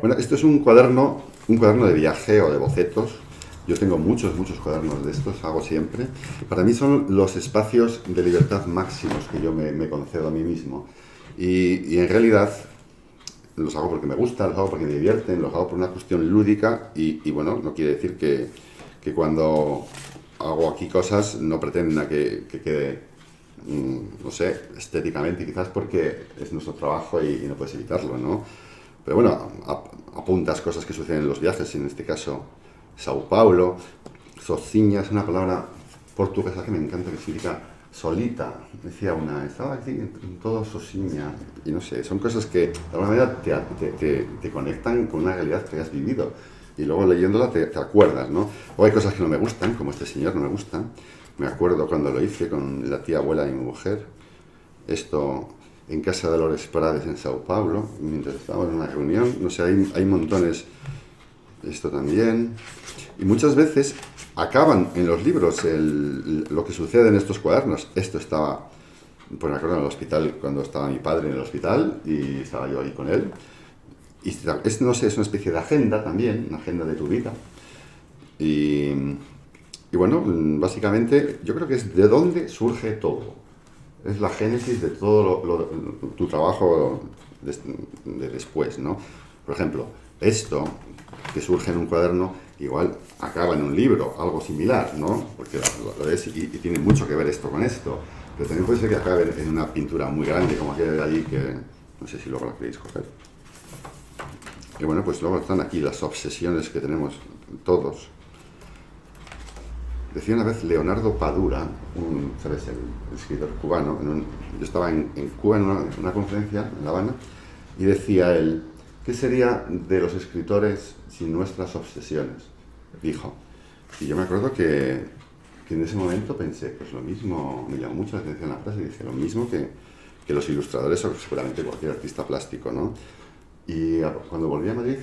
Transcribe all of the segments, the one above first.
Bueno, esto es un cuaderno de viaje o de bocetos. Yo tengo muchos cuadernos de estos, hago siempre. Para mí son los espacios de libertad máximos que yo me concedo a mí mismo. Y en realidad los hago porque me gustan, los hago porque me divierten, los hago por una cuestión lúdica y bueno, no quiere decir que cuando hago aquí cosas no pretenda que quede, no sé, estéticamente, quizás porque es nuestro trabajo y no puedes evitarlo, ¿no? Pero bueno, apuntas cosas que suceden en los viajes, en este caso Sao Paulo. Sozinha es una palabra portuguesa que me encanta, que significa solita. Decía una, estaba aquí en todo sozinha. Y no sé, son cosas que de alguna manera te conectan con una realidad que has vivido. Y luego leyéndola te acuerdas, ¿no? O hay cosas que no me gustan, como este señor no me gustan. Me acuerdo cuando lo hice con la tía abuela de mi mujer. Esto en casa de Dolores Prades en Sao Paulo, mientras estábamos en una reunión. No sé, hay montones. Esto también. Y muchas veces acaban en los libros lo que sucede en estos cuadernos. Esto estaba, pues me acuerdo en el hospital, cuando estaba mi padre en el hospital y estaba yo ahí con él. Y no sé, es una especie de agenda también, una agenda de tu vida. Y bueno, básicamente yo creo que es de dónde surge todo. Es la génesis de todo tu trabajo de después, ¿no? Por ejemplo, esto que surge en un cuaderno, igual acaba en un libro, algo similar, ¿no? Porque lo ves y tiene mucho que ver esto con esto. Pero también puede ser que acabe en una pintura muy grande, como aquella de allí, que no sé si luego la queréis coger. Y bueno, pues luego están aquí las obsesiones que tenemos todos. Decía una vez Leonardo Padura, ¿sabes? El escritor cubano. Yo estaba en Cuba en una conferencia en La Habana y decía él, ¿qué sería de los escritores sin nuestras obsesiones? Dijo. Y yo me acuerdo que en ese momento pensé, pues lo mismo, me llamó mucho la atención la frase, y dije, lo mismo que los ilustradores o seguramente cualquier artista plástico, ¿no? Y cuando volví a Madrid,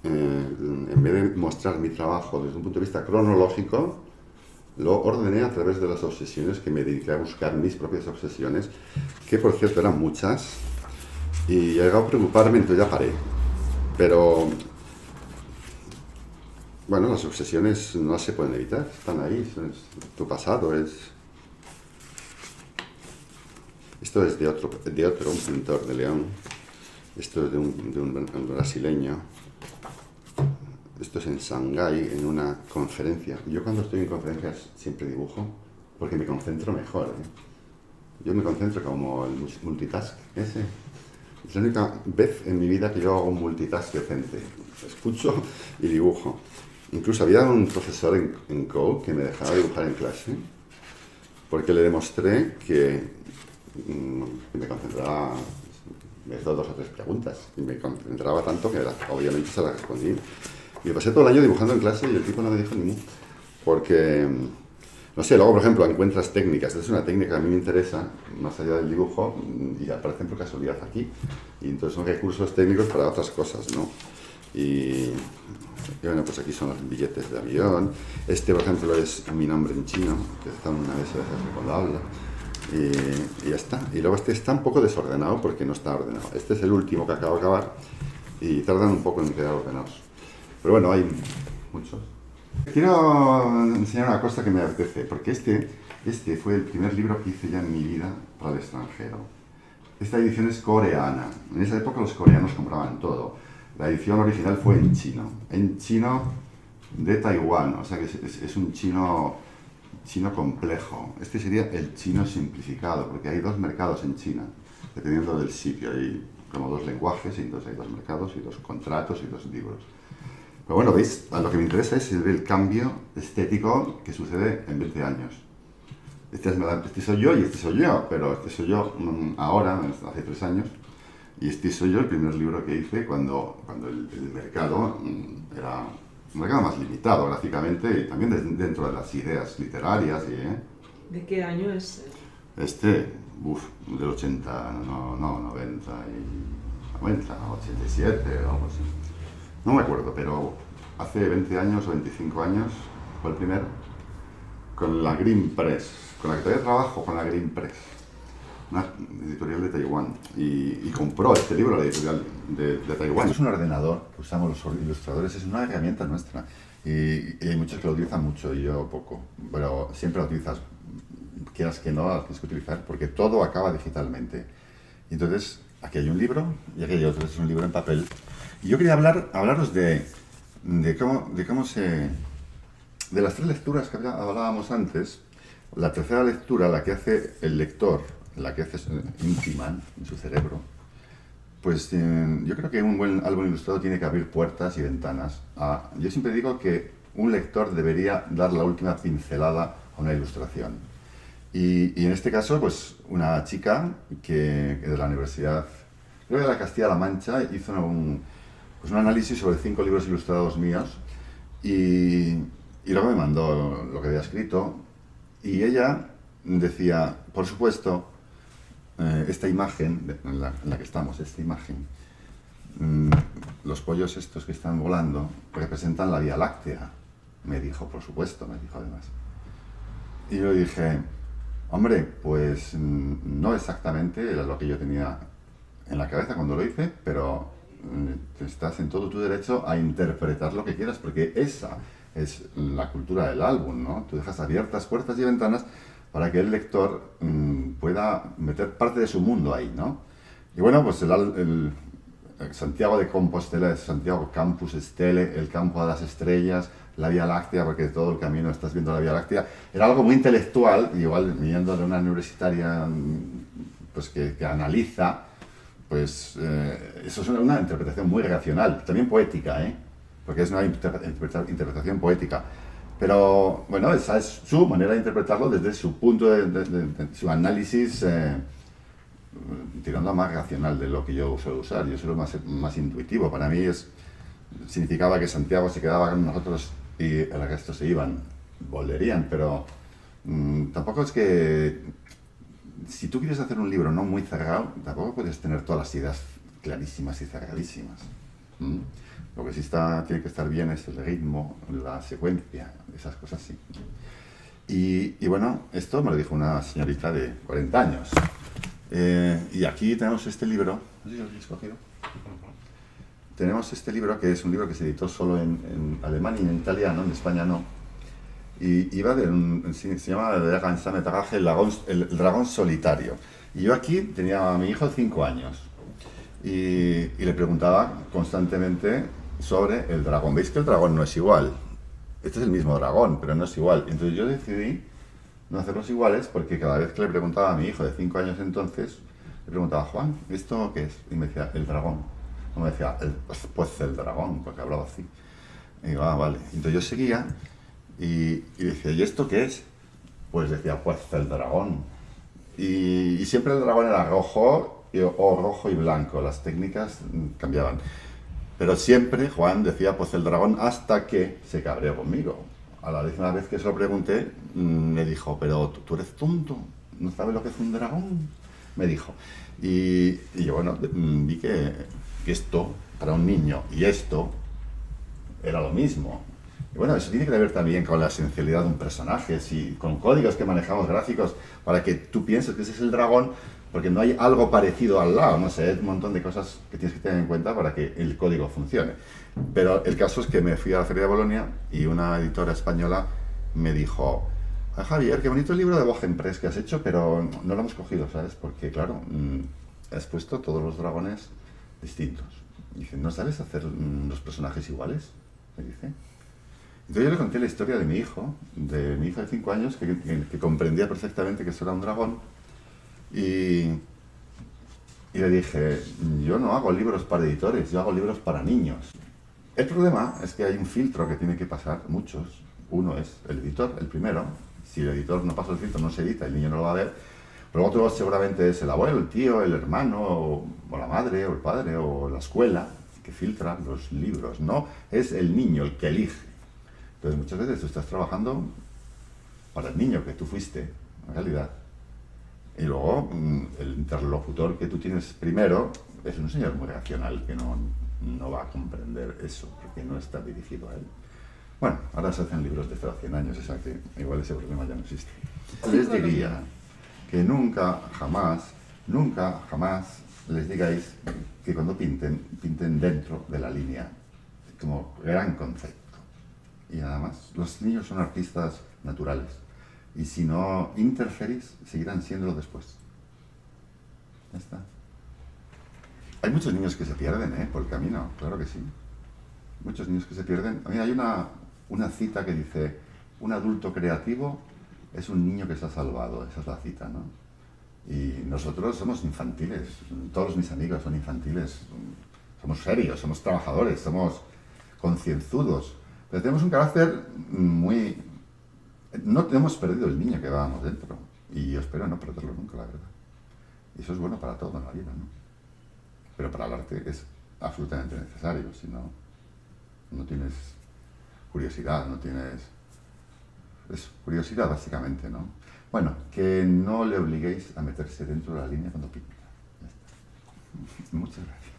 en vez de mostrar mi trabajo desde un punto de vista cronológico, lo ordené a través de las obsesiones, que me dediqué a buscar mis propias obsesiones, que por cierto eran muchas, y he llegado a preocuparme, entonces ya paré. Pero bueno, las obsesiones no se pueden evitar, están ahí, tu pasado es... Esto es de otro, un pintor de León. Esto es de un brasileño. Esto es en Shanghái, en una conferencia. Yo cuando estoy en conferencias siempre dibujo, porque me concentro mejor, ¿eh? Yo me concentro como el multitask ese. Es la única vez en mi vida que yo hago un multitask decente. Escucho y dibujo. Incluso había un profesor en Co que me dejaba dibujar en clase, porque le demostré que me concentraba. Me hizo 2 o 3 preguntas y me concentraba tanto que obviamente se las respondí. Y me pasé todo el año dibujando en clase y el tipo no me dijo ni mu. Porque, no sé, luego por ejemplo encuentras técnicas. Esta es una técnica que a mí me interesa, más allá del dibujo, y aparecen por casualidad aquí. Y entonces son recursos técnicos para otras cosas, ¿no? Y bueno, pues aquí son los billetes de avión. Este, por ejemplo, es mi nombre en chino, que está una vez a veces cuando habla. Y ya está. Y luego este está un poco desordenado porque no está ordenado. Este es el último que acabo de acabar y tardan un poco en quedar ordenados. Pero bueno, hay muchos. Quiero enseñar una cosa que me apetece, porque este fue el primer libro que hice ya en mi vida para el extranjero. Esta edición es coreana. En esa época los coreanos compraban todo. La edición original fue en chino de Taiwán, o sea que es un chino complejo. Este sería el chino simplificado, porque hay 2 mercados en China, dependiendo del sitio. Hay como 2 lenguajes, y entonces hay 2 mercados, y 2 contratos, y 2 libros. Pero bueno, veis, a lo que me interesa es el cambio estético que sucede en 20 años. Este soy yo y este soy yo, pero este soy yo ahora, hace 3 años, y este soy yo el primer libro que hice cuando el mercado era un mercado más limitado gráficamente y también dentro de las ideas literarias. ¿De qué año es? Del 80, no, 90 y 90, 87 o algo así. No me acuerdo, pero hace 20 años o 25 años fue el primero, con la Green Press, con la que todavía trabajo, con la Green Press. una editorial de Taiwán, y compró este libro, la editorial de Taiwán. Esto es un ordenador que usamos los ilustradores, es una herramienta nuestra. Y hay muchos que lo utilizan mucho y yo poco, pero siempre lo utilizas, quieras que no, lo tienes que utilizar, porque todo acaba digitalmente. Y entonces, aquí hay un libro y aquí hay otro, es un libro en papel. Y yo quería hablaros de cómo se... De las tres lecturas que hablábamos antes, la tercera lectura, la que hace el lector, la que hace íntima en su cerebro, pues yo creo que un buen álbum ilustrado tiene que abrir puertas y ventanas. Yo siempre digo que un lector debería dar la última pincelada a una ilustración. Y en este caso, pues una chica que de la Universidad, creo que de la Castilla-La Mancha, hizo un análisis sobre 5 libros ilustrados míos y luego me mandó lo que había escrito y ella decía, por supuesto, esta imagen en la que estamos, esta imagen, los pollos estos que están volando representan la Vía Láctea, me dijo, por supuesto, me dijo además. Y yo dije, hombre, pues no exactamente era lo que yo tenía en la cabeza cuando lo hice, pero estás en todo tu derecho a interpretar lo que quieras, porque esa es la cultura del álbum, ¿no? Tú dejas abiertas puertas y ventanas para que el lector pueda meter parte de su mundo ahí, ¿no? Y bueno, pues el Santiago de Compostela es Santiago Campus Stele, el campo de las estrellas, la Vía Láctea, porque todo el camino estás viendo la Vía Láctea. Era algo muy intelectual, igual viniendo de una universitaria pues que analiza, pues eso es una interpretación muy racional, también poética, porque es una interpretación poética. Pero bueno, esa es su manera de interpretarlo desde su punto de su análisis, tirando a más racional de lo que yo suelo usar. Yo suelo más intuitivo. Para mí significaba que Santiago se quedaba con nosotros y el resto se iban, volverían, pero tampoco es que... Si tú quieres hacer un libro no muy cerrado, tampoco puedes tener todas las ideas clarísimas y cerradísimas. Lo que sí tiene que estar bien es el ritmo, la secuencia, esas cosas sí. Y bueno, esto me lo dijo una señorita de 40 años. Y aquí tenemos este libro, no sé si lo habéis escogido. Tenemos este libro, que es un libro que se editó solo en alemán y en italiano, en España no. Y iba se llama el dragón solitario. Y yo aquí tenía a mi hijo de 5 años. Y le preguntaba constantemente sobre el dragón. ¿Veis que el dragón no es igual? Este es el mismo dragón, pero no es igual. Entonces yo decidí no hacerlos iguales porque cada vez que le preguntaba a mi hijo de 5 años entonces, le preguntaba, Juan, ¿esto qué es? Y me decía, el dragón. O me decía, pues el dragón, porque hablaba así. Y digo, vale. Entonces yo seguía y decía, ¿y esto qué es? Pues decía, pues el dragón. Y siempre el dragón era rojo o rojo y blanco, las técnicas cambiaban. Pero siempre Juan decía, pues el dragón, hasta que se cabreó conmigo. A la 10ª vez que se lo pregunté, me dijo, pero tú eres tonto, ¿no sabes lo que es un dragón? Me dijo. Y yo, bueno, vi que esto, para un niño, y esto, era lo mismo. Y bueno, eso tiene que ver también con la esencialidad de un personaje, con códigos que manejamos gráficos, para que tú pienses que ese es el dragón, porque no hay algo parecido al lado, no sé, un montón de cosas que tienes que tener en cuenta para que el código funcione. Pero el caso es que me fui a la Feria de Bolonia y una editora española me dijo, Javier, qué bonito el libro de Bogenpress que has hecho, pero no lo hemos cogido, ¿sabes? Porque claro, has puesto todos los dragones distintos. Y dice, ¿no sabes hacer los personajes iguales? Me dice. Entonces yo le conté la historia de mi hijo de 5 años, que comprendía perfectamente que eso era un dragón. Y le dije, yo no hago libros para editores, yo hago libros para niños. El problema es que hay un filtro que tiene que pasar muchos. Uno es el editor, el primero. Si el editor no pasa el filtro, no se edita, el niño no lo va a ver. Pero otro seguramente es el abuelo, el tío, el hermano, o la madre, o el padre, o la escuela, que filtra los libros. No es el niño el que elige. Entonces muchas veces tú estás trabajando para el niño que tú fuiste, en realidad. Y luego el interlocutor que tú tienes primero es un señor muy racional que no va a comprender eso, porque no está dirigido a él. Bueno, ahora se hacen libros de 0 a 100 años, igual ese problema ya no existe. Les diría que nunca, jamás, Nunca, jamás les digáis que cuando pinten dentro de la línea, como gran concepto. Y nada más. Los niños son artistas naturales. Y si no interferís, seguirán siéndolo después. Ya está. Hay muchos niños que se pierden, por el camino, claro que sí. Muchos niños que se pierden. A mí hay una cita que dice, un adulto creativo es un niño que se ha salvado. Esa es la cita, ¿no? Y nosotros somos infantiles. Todos mis amigos son infantiles. Somos serios, somos trabajadores, somos concienzudos. Pero tenemos un carácter muy... No hemos perdido el niño que llevábamos dentro. Y yo espero no perderlo nunca, la verdad. Y eso es bueno para todo en la vida, ¿no? Pero para el arte es absolutamente necesario. Si no, no tienes curiosidad, no tienes... Es curiosidad, básicamente, ¿no? Bueno, que no le obliguéis a meterse dentro de la línea cuando pinta. Ya está. Muchas gracias.